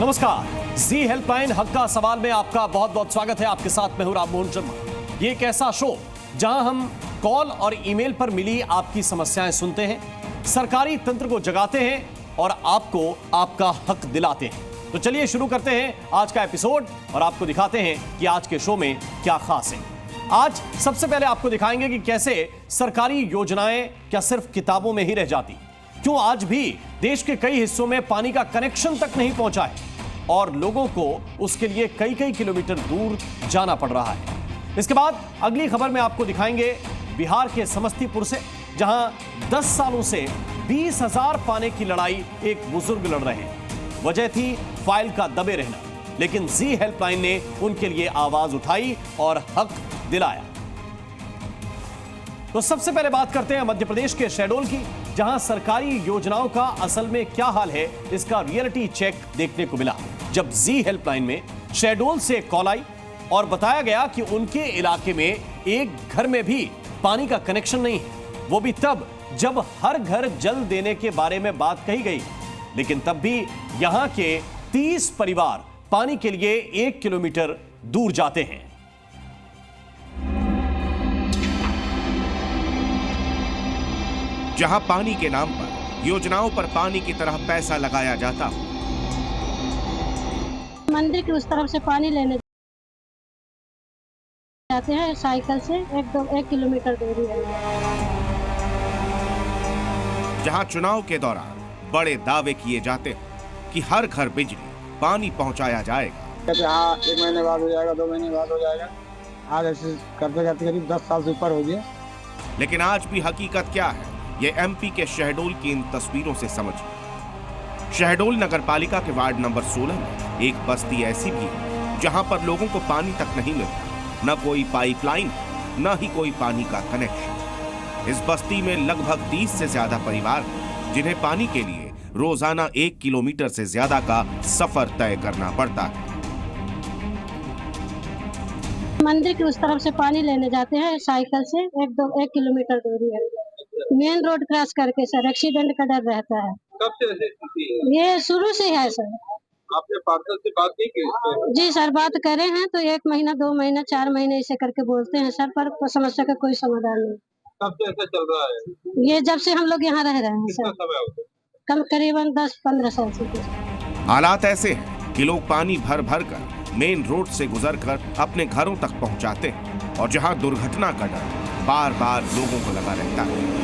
नमस्कार, जी हेल्पलाइन हक का सवाल में आपका बहुत बहुत स्वागत है। आपके साथ मैं हूं राममोहन शर्मा। ये एक ऐसा शो जहां हम कॉल और ईमेल पर मिली आपकी समस्याएं सुनते हैं, सरकारी तंत्र को जगाते हैं और आपको आपका हक दिलाते हैं। तो चलिए शुरू करते हैं आज का एपिसोड और आपको दिखाते हैं कि आज के शो में क्या खास है। आज सबसे पहले आपको दिखाएंगे कि कैसे सरकारी योजनाएं क्या सिर्फ किताबों में ही रह जाती, क्यों आज भी देश के कई हिस्सों में पानी का कनेक्शन तक नहीं पहुंचा है और लोगों को उसके लिए कई कई किलोमीटर दूर जाना पड़ रहा है। इसके बाद अगली खबर में आपको दिखाएंगे बिहार के समस्तीपुर से, जहां 10 सालों से 20,000 पाने की लड़ाई एक बुजुर्ग लड़ रहे हैं। वजह थी फाइल का दबे रहना, लेकिन जी हेल्पलाइन ने उनके लिए आवाज उठाई और हक दिलाया। तो सबसे पहले बात करते हैं मध्य प्रदेश के शहडोल की, जहां सरकारी योजनाओं का असल में क्या हाल है, इसका रियलिटी चेक देखने को मिला जब जी हेल्पलाइन में शहडोल से कॉल आई और बताया गया कि उनके इलाके में एक घर में भी पानी का कनेक्शन नहीं है। वो भी तब जब हर घर जल देने के बारे में बात कही गई, लेकिन तब भी यहां के 30 परिवार पानी के लिए 1 किलोमीटर दूर जाते हैं। जहां पानी के नाम पर योजनाओं पर पानी की तरह पैसा लगाया जाता हो। मंदिर की उस तरफ से पानी लेने जाते हैं साइकिल से, 1 किलोमीटर दूरी है। जहां चुनाव के दौरान बड़े दावे किए जाते हैं कि हर घर बिजली पानी पहुंचाया जाएगा। हाँ, 1 महीने बाद हो जाएगा, 2 महीने बाद हो जाएगा। आज ऐसे करते करते करीब 10 साल से ऊपर हो गया। लेकिन आज भी हकीकत क्या है, ये एमपी के शहडोल की इन तस्वीरों से समझिए। शहडोल नगर पालिका के वार्ड नंबर 16 में एक बस्ती ऐसी भी है जहां पर लोगों को पानी तक नहीं मिलता, न कोई पाइपलाइन, न ही कोई पानी का कनेक्शन। इस बस्ती में लगभग 30 से ज्यादा परिवार हैं, जिन्हें पानी के लिए रोजाना 1 किलोमीटर से ज्यादा का सफर तय करना पड़ता है। मंदिर की उस तरफ से पानी लेने जाते हैं साइकिल से, 1 किलोमीटर दूरी है। मेन रोड क्रॉस करके सर, एक्सीडेंट का डर रहता है। कब से स्थिति है? ये शुरू से है सर। आपने पार्षद से बात नहीं की इस पे? जी सर, बात करे हैं तो 1 महीना, 2 महीना, 4 महीने ऐसे करके बोलते हैं सर, पर समस्या का कोई समाधान नहीं। कब से ऐसा चल रहा है? ये जब से हम लोग यहाँ रह रहे हैं कितना सर, समय हो गया? कम करीबन 10-15 साल से। हालात ऐसे हैं कि लोग पानी भर भर कर मेन रोड से गुजरकर अपने घरों तक पहुंचाते हैं और जहां दुर्घटना का डर बार बार लोगों को लगा रहता है।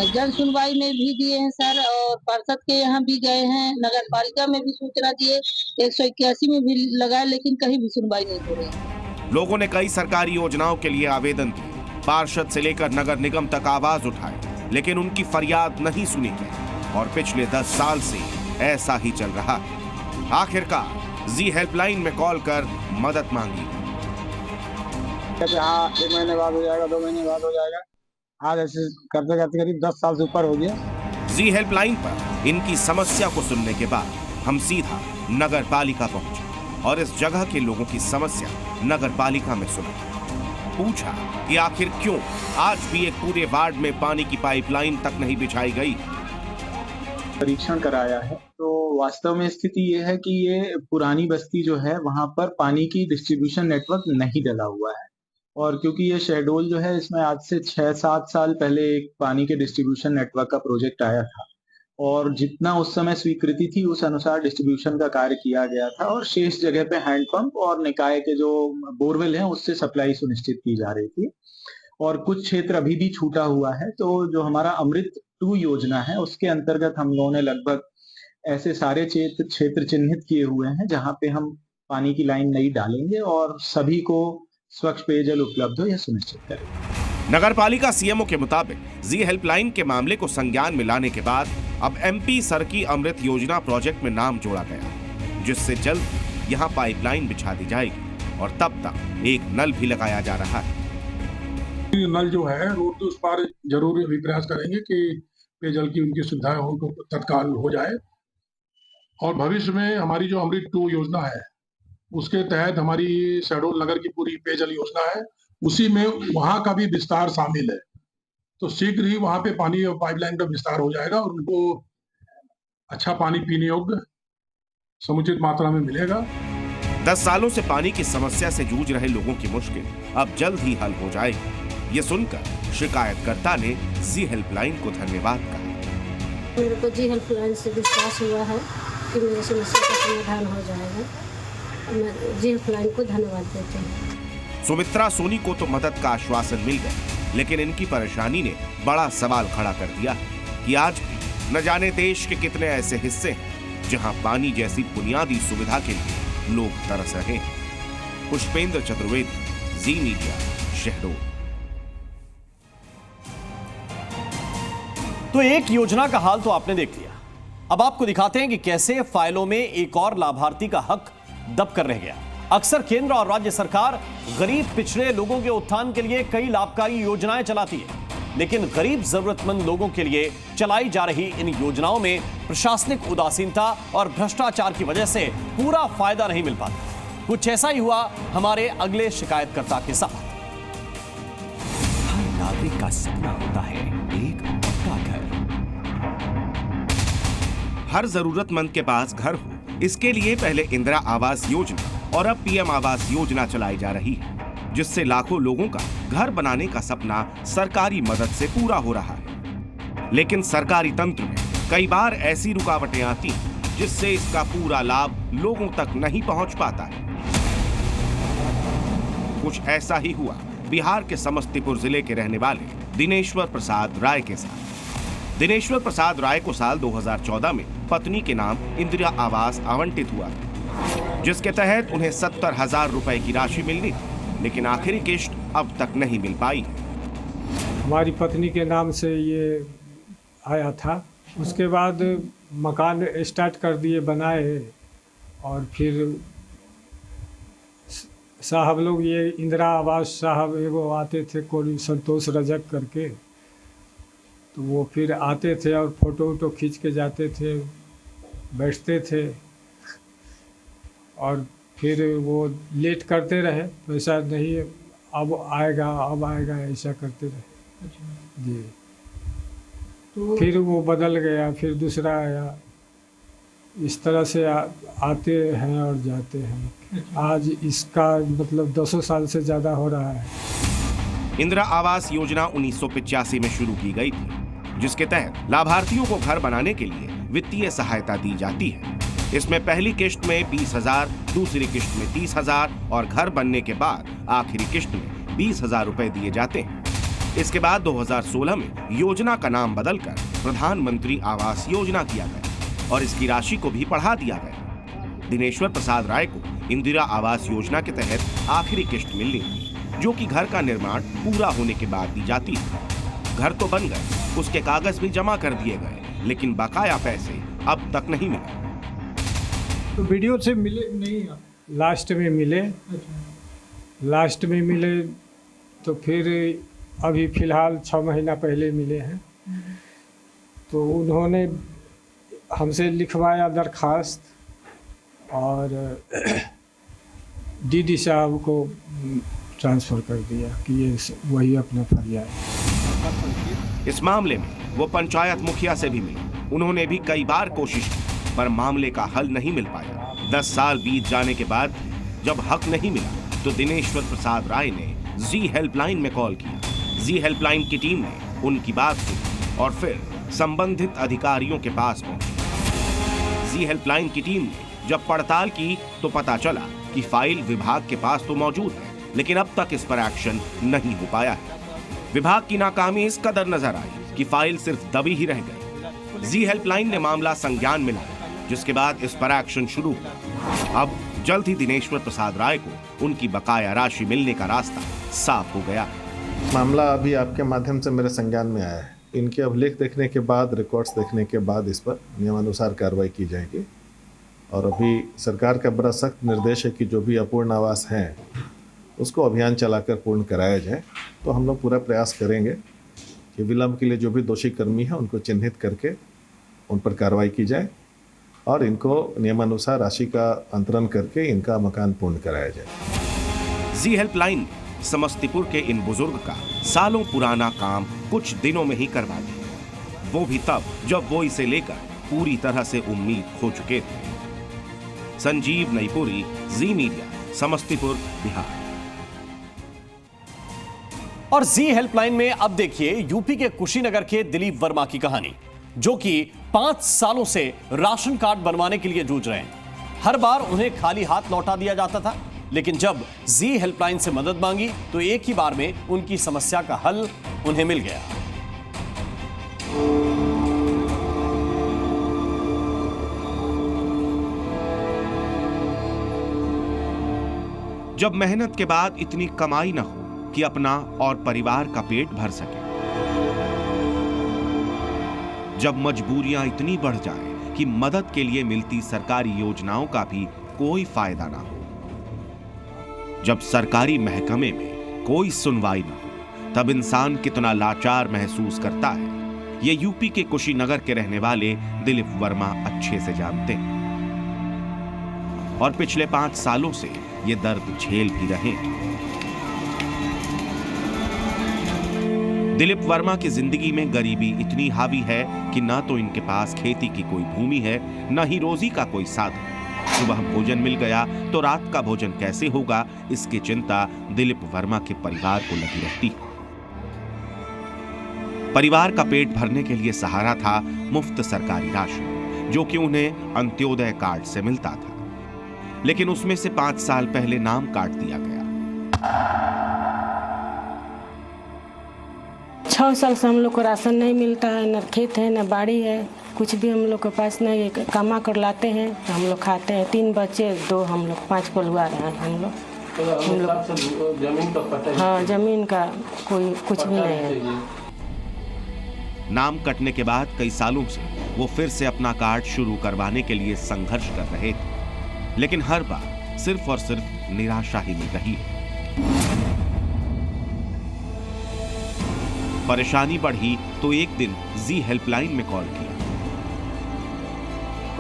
जन सुनवाई में भी दिए हैं सर, और पार्षद के यहाँ भी गए हैं, नगर पालिका में भी सूचना दिए, 181 में भी लगाए, लेकिन कहीं भी सुनवाई नहीं हो रही। लोगों ने कई सरकारी योजनाओं के लिए आवेदन दिए, पार्षद से लेकर नगर निगम तक आवाज उठाई, लेकिन उनकी फरियाद नहीं सुनी गई और पिछले 10 साल से ऐसा ही चल रहा है। आखिरकार जी हेल्पलाइन में कॉल कर मदद मांगी। हाँ, 1 महीने बाद हो जाएगा, 2 महीने बाद हो जाएगा। आज ऐसे करते करते करीब 10 साल से ऊपर हो गया। जी हेल्पलाइन पर इनकी समस्या को सुनने के बाद हम सीधा नगर पालिका पहुंचे और इस जगह के लोगों की समस्या नगर पालिका में सुनी। पूछा कि आखिर क्यों आज भी एक पूरे वार्ड में पानी की पाइपलाइन तक नहीं बिछाई गई। परीक्षण कराया है तो वास्तव में स्थिति ये है कि ये पुरानी बस्ती जो है वहां पर पानी की डिस्ट्रीब्यूशन नेटवर्क नहीं डला हुआ है, और क्योंकि ये शहडोल जो है इसमें आज से 6-7 साल पहले एक पानी के डिस्ट्रीब्यूशन नेटवर्क का प्रोजेक्ट आया था और जितना उस समय स्वीकृति थी उस अनुसार डिस्ट्रीब्यूशन का कार्य किया गया था और शेष जगह पे हैंडपंप और निकाय के जो बोरवेल हैं उससे सप्लाई सुनिश्चित की जा रही थी और कुछ क्षेत्र अभी भी छूटा हुआ है। तो जो हमारा अमृत 2 योजना है उसके अंतर्गत हम लोगों ने लगभग ऐसे सारे क्षेत्र चिन्हित किए हुए हैं जहां पे हम पानी की लाइन नहीं डालेंगे और सभी को स्वच्छ पेयजल उपलब्ध हो यह सुनिश्चित करें। नगर पालिका सीएमओ के मुताबिक जी हेल्पलाइन के मामले को संज्ञान में लाने के बाद अब एमपी सरकी अमृत योजना प्रोजेक्ट में नाम जोड़ा गया, जिससे जल्द यहां पाइपलाइन बिछा दी जाएगी और तब तक एक नल भी लगाया जा रहा है। नल जो है रोड के उस पार जरूर भी प्रयास करेंगे कि पेयजल की उनकी सुविधाएं उनको तत्काल हो जाए और भविष्य में हमारी जो अमृत 2 योजना है उसके तहत हमारी शहडोल नगर की पूरी पेयजल योजना है, उसी में वहां का भी विस्तार शामिल है। तो शीघ्र ही वहां पे पानी और पाइपलाइन का विस्तार हो जाएगा और उनको अच्छा पानी पीने योग्य समुचित मात्रा में मिलेगा। 10 सालों से पानी की समस्या से जूझ रहे लोगों की मुश्किल अब जल्द ही हल हो जाएगी। ये सुनकर शिकायतकर्ता ने जी हेल्पलाइन को धन्यवाद कहा। मेरे को जी हेल्पलाइन से विश्वास हुआ है कि मेरी समस्या का समाधान हो जाएगा। मैं जी हेल्पलाइन को धन्यवाद देती हूँ। सुमित्रा सोनी को तो मदद का आश्वासन मिल गया, लेकिन इनकी परेशानी ने बड़ा सवाल खड़ा कर दिया कि आज भी न जाने देश के कितने ऐसे हिस्से हैं जहां पानी जैसी बुनियादी सुविधा के लिए लोग तरस रहे हैं। पुष्पेंद्र चतुर्वेदी, जी मीडिया, शहडोल। तो एक योजना का हाल तो आपने देख लिया, अब आपको दिखाते हैं कि कैसे फाइलों में एक और लाभार्थी का हक दब कर रह गया। अक्सर केंद्र और राज्य सरकार गरीब पिछड़े लोगों के उत्थान के लिए कई लाभकारी योजनाएं चलाती है, लेकिन गरीब जरूरतमंद लोगों के लिए चलाई जा रही इन योजनाओं में प्रशासनिक उदासीनता और भ्रष्टाचार की वजह से पूरा फायदा नहीं मिल पाता। कुछ ऐसा ही हुआ हमारे अगले शिकायतकर्ता के साथ। हर नागरिक का सपना होता है एक पक्का घर। हर जरूरतमंद के पास घर हो, इसके लिए पहले इंदिरा आवास योजना और अब पीएम आवास योजना चलाई जा रही है, जिससे लाखों लोगों का घर बनाने का सपना सरकारी मदद से पूरा हो रहा है। लेकिन सरकारी तंत्र में कई बार ऐसी रुकावटें आती हैं जिससे इसका पूरा लाभ लोगों तक नहीं पहुंच पाता है। कुछ ऐसा ही हुआ बिहार के समस्तीपुर जिले के रहने वाले दिनेश्वर प्रसाद राय के साथ। दिनेश्वर प्रसाद राय को साल 2014 में पत्नी के नाम इंदिरा आवास आवंटित हुआ, जिसके तहत उन्हें 70,000 रुपए की राशि मिलनी थी, लेकिन आखिरी किश्त अब तक नहीं मिल पाई। हमारी पत्नी के नाम से ये आया था, उसके बाद मकान स्टार्ट कर दिए बनाए, और फिर साहब लोग ये इंदिरा आवास साहब एगो आते थे, कोई संतोष रजक करके, तो वो फिर आते थे और फोटो वोटो खींच के जाते थे, बैठते थे, और फिर वो लेट करते रहे, पैसा नहीं अब आएगा ऐसा करते रहे जी। तो फिर वो बदल गया, फिर दूसरा आया, इस तरह से आते हैं और जाते हैं। आज इसका मतलब 10 साल से ज़्यादा हो रहा है। इंदिरा आवास योजना 1985 में शुरू की गई थी, जिसके तहत लाभार्थियों को घर बनाने के लिए वित्तीय सहायता दी जाती है। इसमें पहली किश्त में 20,000, दूसरी किश्त में 30,000 और घर बनने के बाद आखिरी किश्त में 20,000 रुपए दिए जाते हैं। इसके बाद 2016 में योजना का नाम बदलकर प्रधानमंत्री आवास योजना किया गया और इसकी राशि को भी बढ़ा दिया गया। दिनेश्वर प्रसाद राय को इंदिरा आवास योजना के तहत आखिरी किश्त मिलनी थी, जो कि घर का निर्माण पूरा होने के बाद दी जाती है। घर तो बन गए, उसके कागज भी जमा कर दिए गए, लेकिन बकाया पैसे अब तक नहीं मिले। तो वीडियो से मिले नहीं, लास्ट में मिले। लास्ट में मिले तो फिर अभी फ़िलहाल 6 महीना पहले मिले हैं। तो उन्होंने हमसे लिखवाया दरखास्त और डीडी साहब को ट्रांसफ़र कर दिया कि ये वही अपना फरियाद। इस मामले में वो पंचायत मुखिया से भी मिले। उन्होंने भी कई बार कोशिश की, पर मामले का हल नहीं मिल पाया। 10 साल बीत जाने के बाद जब हक नहीं मिला तो दिनेश्वर प्रसाद राय ने जी हेल्पलाइन में कॉल किया। जी हेल्पलाइन की टीम ने उनकी बात सुनी और फिर संबंधित अधिकारियों के पास पहुंची। जी हेल्पलाइन की टीम ने जब पड़ताल की तो पता चला कि फाइल विभाग के पास तो मौजूद है, लेकिन अब तक इस पर एक्शन नहीं हो पाया है। विभाग की नाकामी इस कदर नजर आई कि फाइल सिर्फ दबी ही रह गई। जी हेल्पलाइन ने मामला संज्ञान में लाया, जिसके बाद इस पर एक्शन शुरू हुआ। अब जल्द ही दिनेश्वर प्रसाद राय को उनकी बकाया राशि मिलने का रास्ता साफ हो गया। मामला अभी आपके माध्यम से मेरे संज्ञान में आया है। इनके अभिलेख देखने के बाद, रिकॉर्ड्स देखने के बाद इस पर नियमानुसार कार्रवाई की जाएगी। और अभी सरकार का बड़ा सख्त निर्देश है कि जो भी अपूर्ण आवास हैं उसको अभियान चलाकर पूर्ण कराया जाए। तो हम लोग पूरा प्रयास करेंगे कि विलंब के लिए जो भी दोषी कर्मी हैं उनको चिन्हित करके उन पर कार्रवाई की जाए और इनको नियमानुसार राशि का अंतरण करके इनका मकान पूर्ण कराया जाए। जी हेल्पलाइन समस्तीपुर के इन बुजुर्ग का सालों पुराना काम कुछ दिनों में ही करवा दिया, वो भी तब जब वो इसे लेकर पूरी तरह से उम्मीद खो चुके थे। संजीव नईपुरी, जी मीडिया, समस्तीपुर, बिहार। और जी हेल्पलाइन में अब देखिए यूपी के कुशीनगर के दिलीप वर्मा की कहानी, जो कि 5 सालों से राशन कार्ड बनवाने के लिए जूझ रहे हैं। हर बार उन्हें खाली हाथ लौटा दिया जाता था, लेकिन जब जी हेल्पलाइन से मदद मांगी तो एक ही बार में उनकी समस्या का हल उन्हें मिल गया। जब मेहनत के बाद इतनी कमाई न हो कि अपना और परिवार का पेट भर सके, जब मजबूरियां इतनी बढ़ जाएं कि मदद के लिए मिलती सरकारी योजनाओं का भी कोई फायदा ना हो, जब सरकारी महकमे में कोई सुनवाई न हो, तब इंसान कितना लाचार महसूस करता है, ये यूपी के कुशीनगर के रहने वाले दिलीप वर्मा अच्छे से जानते हैं। और पिछले 5 सालों से ये दर्द झेल भी रहे हैं। दिलीप वर्मा की जिंदगी में गरीबी इतनी हावी है कि ना तो इनके पास खेती की कोई भूमि है, न ही रोजी का कोई साधन। सुबह भोजन मिल गया तो रात का भोजन कैसे होगा, इसकी चिंता दिलीप वर्मा के परिवार को लगी रहती है। परिवार का पेट भरने के लिए सहारा था मुफ्त सरकारी राशन, जो कि उन्हें अंत्योदय कार्ड से मिलता था, लेकिन उसमें से 5 साल पहले नाम काट दिया गया। 6 साल से हम लोग को राशन नहीं मिलता है, न खेत है न बाड़ी है, कुछ भी हम लोग के पास नहीं। कमा कर लाते हैं तो हम लोग खाते हैं। 3 बच्चे, 2 हम लोग, 5 परिवार हैं हम लोग। जमीन का पता? हाँ, जमीन का कोई कुछ भी नहीं है। नाम कटने के बाद कई सालों से वो फिर से अपना कार्ड शुरू करवाने के लिए संघर्ष कर रहे थे, लेकिन हर बार सिर्फ और सिर्फ निराशा ही मिल रही है। परेशानी बढ़ी तो एक दिन जी हेल्पलाइन में कॉल किया।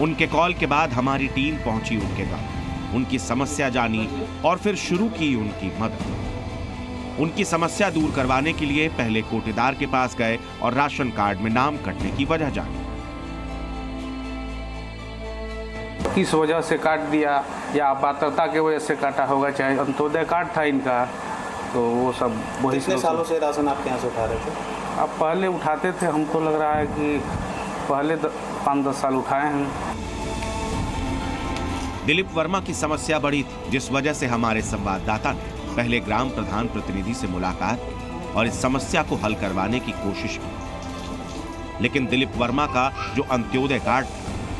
उनके कॉल के बाद हमारी टीम पहुंची उनके गांव, उनकी समस्या जानी और फिर शुरू की उनकी मदद। उनकी समस्या दूर करवाने के लिए पहले कोटेदार के पास गए और राशन कार्ड में नाम कटने की वजह जानी। किस वजह से काट दिया, या पात्रता की वजह से काटा होगा, चाहे अंत्योदय कार्ड था इनका, तो वो सब वही। कितने सालों से राशन आपके यहाँ से उठा रहे थे? अब पहले उठाते थे, हमको लग रहा है कि पहले 5-10 साल उठाए हैं। दिलीप वर्मा की समस्या बड़ी थी, जिस वजह से हमारे संवाददाता ने पहले ग्राम प्रधान प्रतिनिधि से मुलाकात की और इस समस्या को हल करवाने की कोशिश की। लेकिन दिलीप वर्मा का जो अंत्योदय कार्ड था,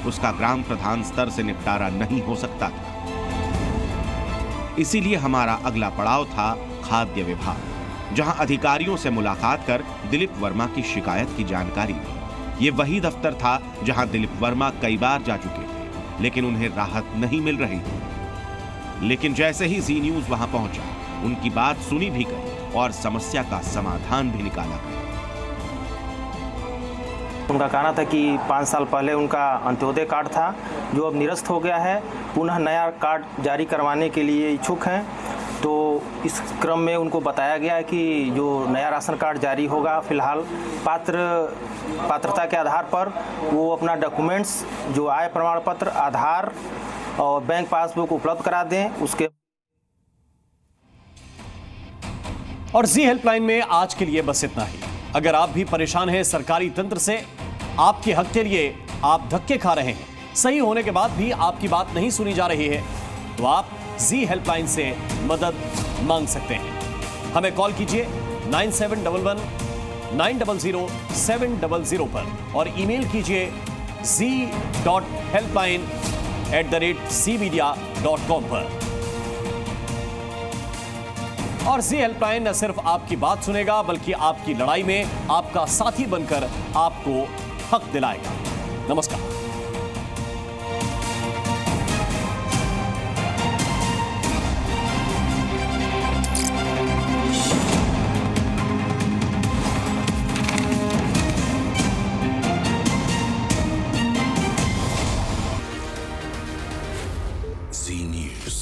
उसका ग्राम प्रधान स्तर से निपटारा नहीं हो सकता था। इसीलिए हमारा अगला पड़ाव था खाद्य विभाग, जहां अधिकारियों से मुलाकात कर दिलीप वर्मा की शिकायत की जानकारी दी। ये वही दफ्तर था जहां दिलीप वर्मा कई बार जा चुके थे, लेकिन उन्हें राहत नहीं मिल रही थी। लेकिन जैसे ही जी न्यूज वहां पहुंचा, उनकी बात सुनी भी गई और समस्या का समाधान भी निकाला गया। उनका कहना था कि 5 साल पहले उनका अंत्योदय कार्ड था, जो अब निरस्त हो गया है, पुनः नया कार्ड जारी करवाने के लिए इच्छुक हैं। तो इस क्रम में उनको बताया गया है कि जो नया राशन कार्ड जारी होगा, फिलहाल पात्रता के आधार पर वो अपना डॉक्यूमेंट्स, जो आय प्रमाण पत्र, आधार और बैंक पासबुक उपलब्ध करा दें। उसके और जी हेल्पलाइन में आज के लिए बस इतना ही। अगर आप भी परेशान हैं सरकारी तंत्र से, आपके हक के लिए आप धक्के खा रहे हैं, सही होने के बाद भी आपकी बात नहीं सुनी जा रही है, तो आप जी हेल्पलाइन से मदद मांग सकते हैं। हमें कॉल कीजिए 9711-900-700 पर और ईमेल कीजिए z.helpline@cmedia.com पर। और जी हेल्पलाइन न सिर्फ आपकी बात सुनेगा, बल्कि आपकी लड़ाई में आपका साथी बनकर आपको हक दिलाएगा। नमस्कार। Z News.